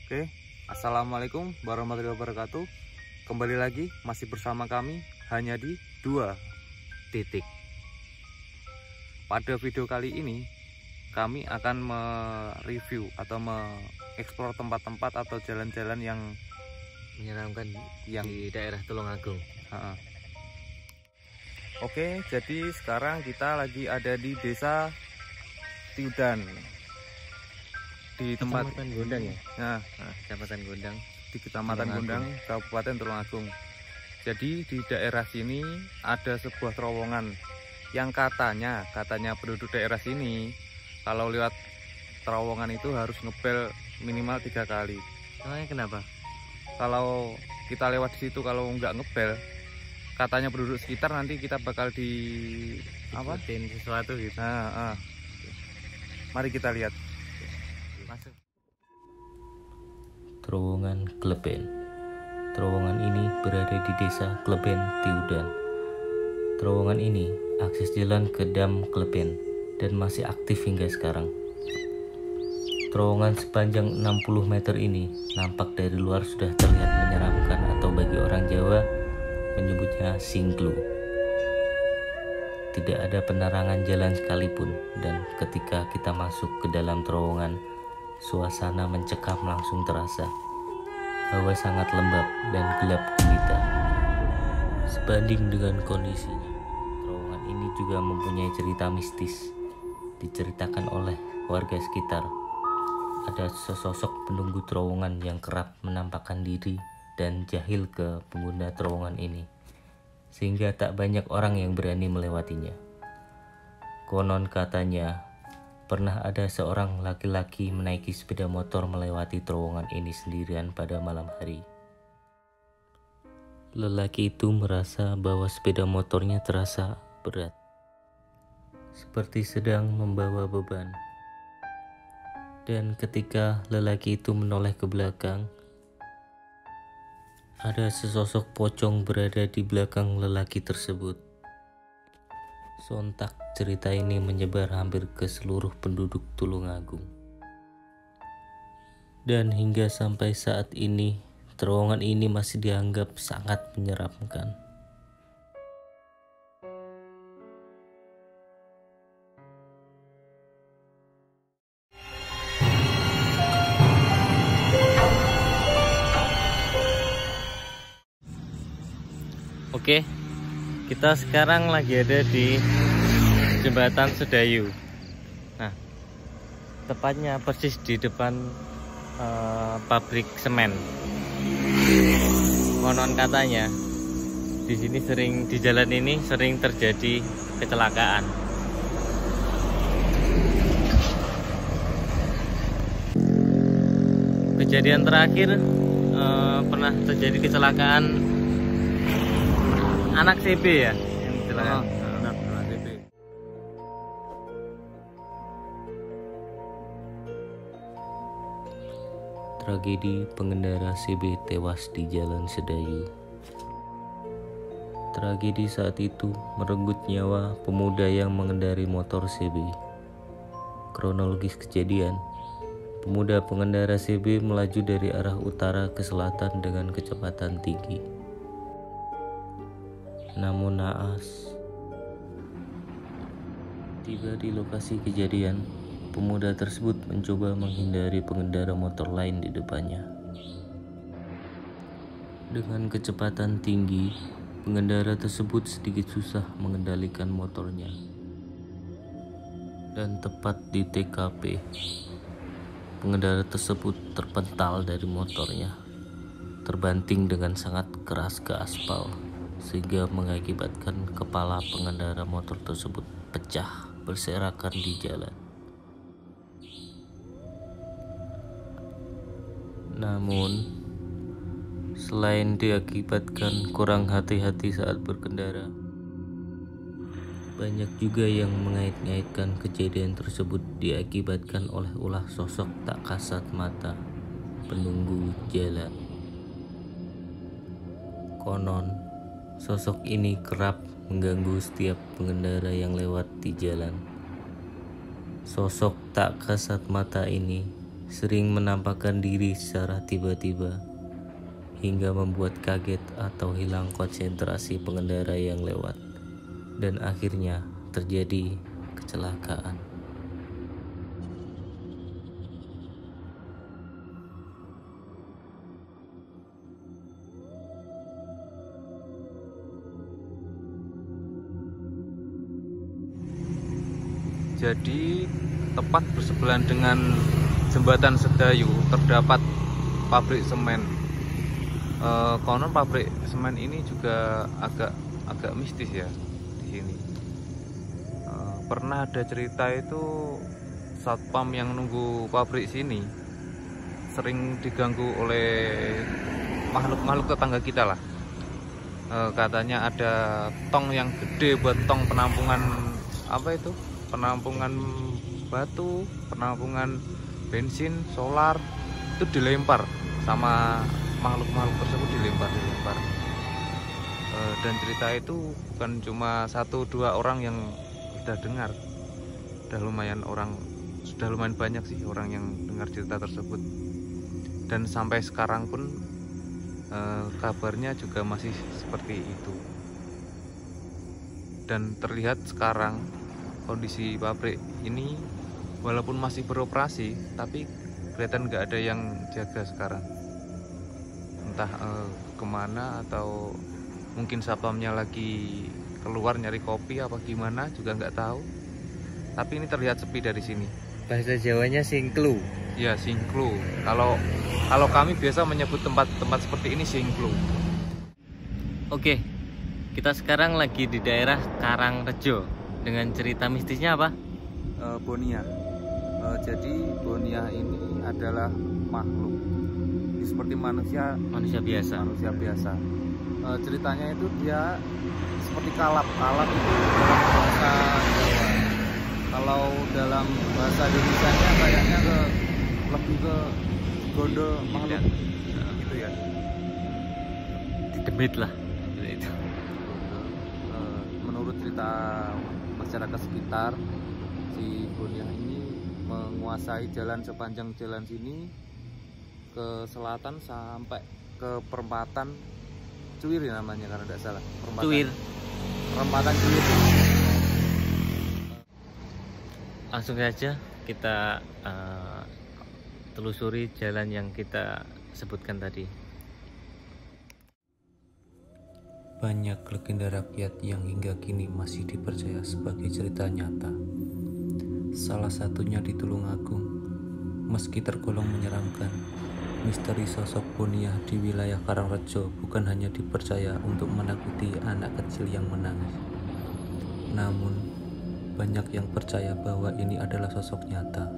Oke, assalamualaikum warahmatullahi wabarakatuh. Kembali lagi masih bersama kami hanya di 2 titik. Pada video kali ini kami akan mereview atau mengeksplor tempat-tempat atau jalan-jalan yang menyeramkan di daerah Tulungagung. Oke, jadi sekarang kita lagi ada di Desa Tiudan. Di tempat Kecamatan Gondang ya? Kecamatan Gondang. Di Kecamatan Gondang, Kabupaten Tulungagung. Jadi di daerah sini ada sebuah terowongan yang katanya penduduk daerah sini kalau lewat terowongan itu harus ngebel minimal 3 kali. Namanya kenapa? Kalau kita lewat di situ kalau nggak ngebel, katanya penduduk sekitar nanti kita bakal Ikutin sesuatu gitu. Mari kita lihat. Masuk. Terowongan Kleben. Terowongan ini berada di Desa Kleben, Tiudan. Terowongan ini akses jalan ke Dam Kleben dan masih aktif hingga sekarang. Terowongan sepanjang 60 meter ini nampak dari luar sudah terlihat menyeramkan, atau bagi orang Jawa menyebutnya singklu. Tidak ada penerangan jalan sekalipun, dan ketika kita masuk ke dalam terowongan, suasana mencekam langsung terasa. Hawa sangat lembab dan gelap gulita. Sebanding dengan kondisinya, terowongan ini juga mempunyai cerita mistis. Diceritakan oleh warga sekitar, ada sesosok penunggu terowongan yang kerap menampakkan diri dan jahil ke pengguna terowongan ini, sehingga tak banyak orang yang berani melewatinya. Konon katanya, pernah ada seorang laki-laki menaiki sepeda motor melewati terowongan ini sendirian pada malam hari. Lelaki itu merasa bahwa sepeda motornya terasa berat, seperti sedang membawa beban. Dan ketika lelaki itu menoleh ke belakang, ada sesosok pocong berada di belakang lelaki tersebut. Sontak cerita ini menyebar hampir ke seluruh penduduk Tulungagung. Dan hingga sampai saat ini, terowongan ini masih dianggap sangat menyeramkan. Oke, kita sekarang lagi ada di Jembatan Sedayu. Nah, tepatnya persis di depan pabrik semen. Konon katanya di jalan ini sering terjadi kecelakaan. Kejadian terakhir pernah terjadi kecelakaan anak CB ya, yang kecelakaan. Anak CB. Tragedi pengendara CB tewas di Jalan Sedayu. Tragedi saat itu merenggut nyawa pemuda yang mengendari motor CB. Kronologis kejadian, pemuda pengendara CB melaju dari arah utara ke selatan dengan kecepatan tinggi. Namun naas, tiba di lokasi kejadian, pemuda tersebut mencoba menghindari pengendara motor lain di depannya. Dengan kecepatan tinggi, pengendara tersebut sedikit susah mengendalikan motornya. Dan tepat di TKP, pengendara tersebut terpental dari motornya, terbanting dengan sangat keras ke aspal, sehingga mengakibatkan kepala pengendara motor tersebut pecah berserakan di jalan. Namun, selain diakibatkan kurang hati-hati saat berkendara, banyak juga yang mengait-ngaitkan kejadian tersebut diakibatkan oleh ulah sosok tak kasat mata penunggu jalan. Konon, sosok ini kerap mengganggu setiap pengendara yang lewat di jalan. Sosok tak kasat mata ini sering menampakkan diri secara tiba-tiba hingga membuat kaget atau hilang konsentrasi pengendara yang lewat, dan akhirnya terjadi kecelakaan. Jadi tepat bersebelahan dengan jembatan Sedayu terdapat pabrik semen. Konon pabrik semen ini juga agak mistis ya di sini. Pernah ada cerita itu satpam yang nunggu pabrik sini sering diganggu oleh makhluk-makhluk tetangga kita lah. Katanya ada tong yang gede buat tong penampungan penampungan batu, penampungan bensin, solar, itu dilempar sama makhluk-makhluk tersebut, dilempar. Dan cerita itu bukan cuma 1-2 orang yang sudah dengar, sudah lumayan banyak sih orang yang dengar cerita tersebut. Dan sampai sekarang pun kabarnya juga masih seperti itu. Dan terlihat sekarang kondisi pabrik ini walaupun masih beroperasi, tapi kelihatan nggak ada yang jaga sekarang. Entah kemana, atau mungkin satpamnya lagi keluar nyari kopi apa gimana, juga nggak tahu. Tapi ini terlihat sepi dari sini. Bahasa Jawanya singklu. Ya, singklu. Kalau kami biasa menyebut tempat-tempat seperti ini singklu. Oke, kita sekarang lagi di daerah Karangrejo. Dengan cerita mistisnya apa? Bonia. Jadi Bonia ini adalah makhluk seperti manusia biasa. Ceritanya itu dia seperti kalap. Kalap itu dalam bahasa Jawa. Kalau dalam bahasa Indonesianya kayaknya lebih ke gondo makhluk gitu ya. Didemit lah itu. Menurut cerita masyarakat sekitar, si Bonia ini menguasai jalan sepanjang jalan sini ke selatan sampai ke perempatan Cuir namanya kalau tidak salah. Perempatan Cuir. Langsung saja kita telusuri jalan yang kita sebutkan tadi. Banyak legenda rakyat yang hingga kini masih dipercaya sebagai cerita nyata. Salah satunya di Tulungagung. Meski tergolong menyeramkan, misteri sosok Bonia di wilayah Karangrejo bukan hanya dipercaya untuk menakuti anak kecil yang menangis. Namun, banyak yang percaya bahwa ini adalah sosok nyata.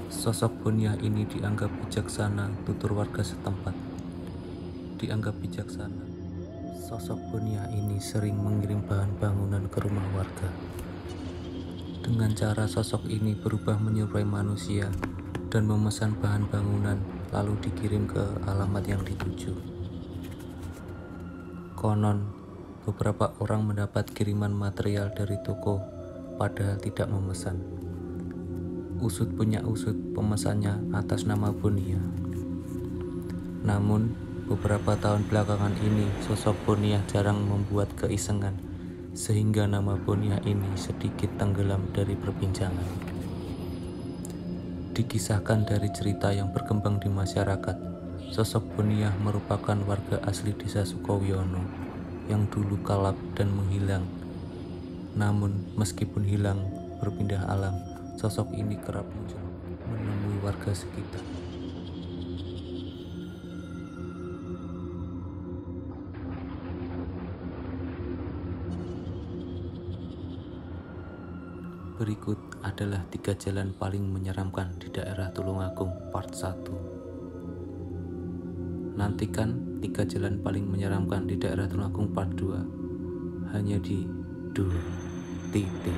Sosok Bonia ini dianggap bijaksana tutur warga setempat. Sosok Bonia ini sering mengirim bahan bangunan ke rumah warga. Dengan cara sosok ini berubah menyerupai manusia dan memesan bahan bangunan lalu dikirim ke alamat yang dituju. Konon, beberapa orang mendapat kiriman material dari toko padahal tidak memesan. Usut punya usut, pemesannya atas nama Bonia. Namun, beberapa tahun belakangan ini, sosok Bonia jarang membuat keisengan, sehingga nama Bonia ini sedikit tenggelam dari perbincangan. Dikisahkan dari cerita yang berkembang di masyarakat, sosok Bonia merupakan warga asli desa Sukowiono yang dulu kalap dan menghilang. Namun, meskipun hilang berpindah alam, sosok ini kerap muncul menemui warga sekitar. Berikut adalah 3 jalan paling menyeramkan di daerah Tulungagung part 1. Nantikan 3 jalan paling menyeramkan di daerah Tulungagung part 2 hanya di 2 titik.